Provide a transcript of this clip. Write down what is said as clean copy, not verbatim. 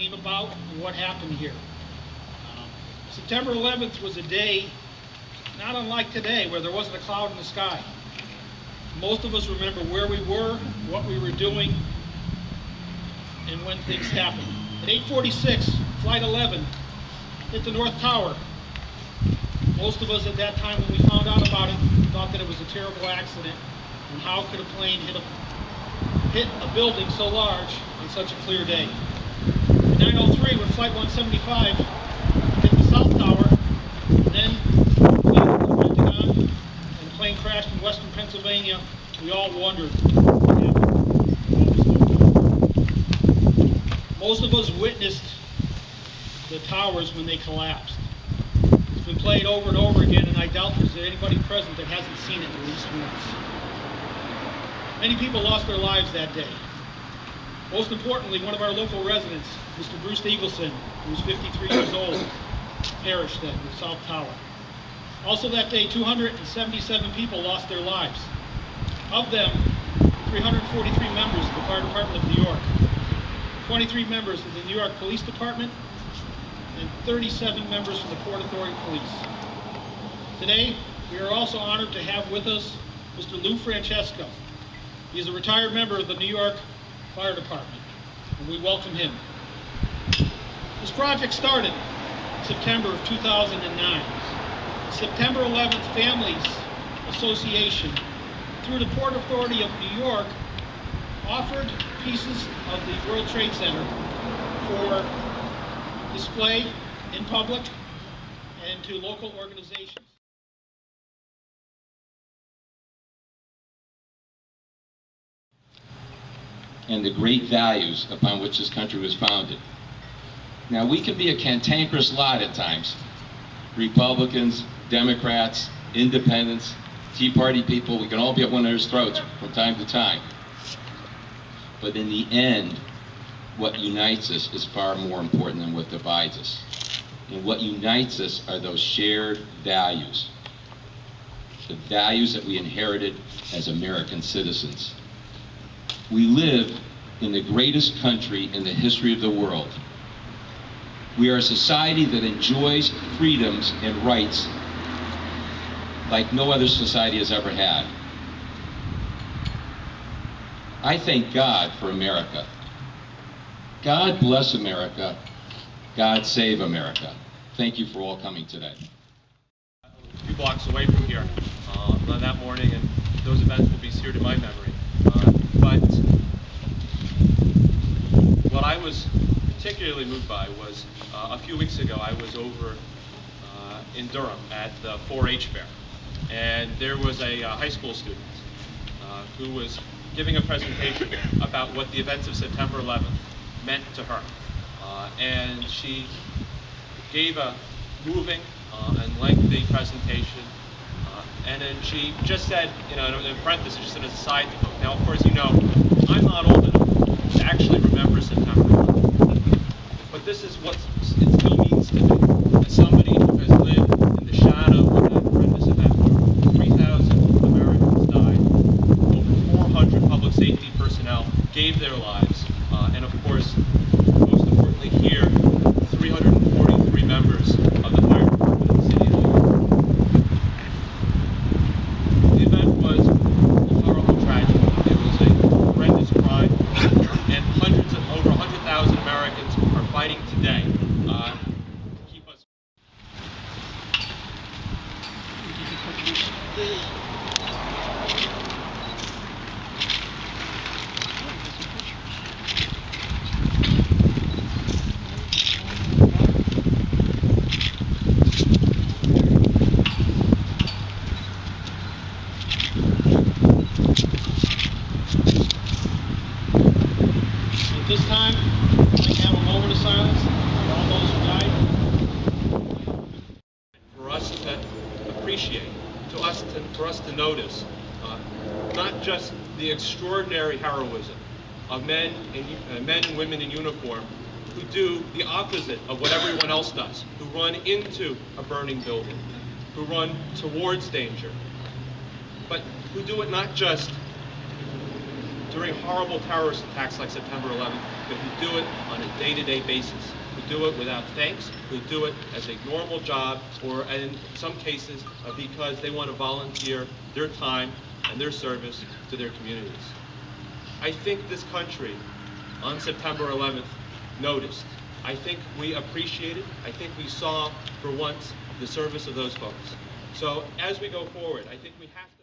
came about and what happened here. September 11th was a day not unlike today, where there wasn't a cloud in the sky. Most of us remember where we were, what we were doing, and when things happened. At 8:46, Flight 11 hit the North Tower. Most of us at that time, when we found out about it, thought that it was a terrible accident, and how could a plane hit a building so large on such a clear day. At 9:03, when Flight 175 hit the South Tower, then the Pentagon, and the plane crashed in western Pennsylvania, we all wondered what happened. Most of us witnessed the towers when they collapsed. It's been played over and over again, and I doubt there's anybody present that hasn't seen it at least once. Many people lost their lives that day. Most importantly, one of our local residents, Mr. Bruce Eagleson, who was 53 years old, perished at the South Tower. Also that day, 277 people lost their lives. Of them, 343 members of the Fire Department of New York, 23 members of the New York Police Department, and 37 members from the Port Authority Police. Today, we are also honored to have with us Mr. Lou Francesco. He is a retired member of the New York Fire Department, and we welcome him. This project started in September of 2009. The September 11th Families Association, through the Port Authority of New York, offered pieces of the World Trade Center for display in public and to local organizations. And the great values upon which this country was founded. Now, we can be a cantankerous lot at times. Republicans, Democrats, Independents, Tea Party people, we can all be at one another's throats from time to time. But in the end, what unites us is far more important than what divides us. And what unites us are those shared values. The values that we inherited as American citizens. We live in the greatest country in the history of the world. We are a society that enjoys freedoms and rights like no other society has ever had. I thank God for America. God bless America. God save America. Thank you for all coming today. A few blocks away from here on that morning, and those events will be seared in my memory. But what I was particularly moved by was a few weeks ago I was over in Durham at the 4-H fair, and there was a high school student who was giving a presentation about what the events of September 11th meant to her. And she gave a moving and lengthy presentation, and then she just said, you know, in parentheses, just an aside note. Now, of course, you know, I'm not old enough to actually remember September 11th, but this is what it still means to me. As somebody who has lived in the shadow of that horrendous event, where 3,000 Americans died, over 400 public safety personnel gave their lives, and of course, most importantly here, 343 members of the fire department of the city of New York. The event was a horrible tragedy. It was a horrendous crime, and over 100,000 Americans are fighting today to keep us. At this time, I'd like to have a moment of silence for all those who died. For us to appreciate, for us to notice, not just the extraordinary heroism of men and women in uniform who do the opposite of what everyone else does, who run into a burning building, who run towards danger, but who do it not just during horrible terrorist attacks like September 11th, but who do it on a day-to-day basis, who do it without thanks, who do it as a normal job, or in some cases because they want to volunteer their time and their service to their communities. I think this country on September 11th noticed. I think we appreciated, I think we saw for once the service of those folks. So as we go forward, I think we have to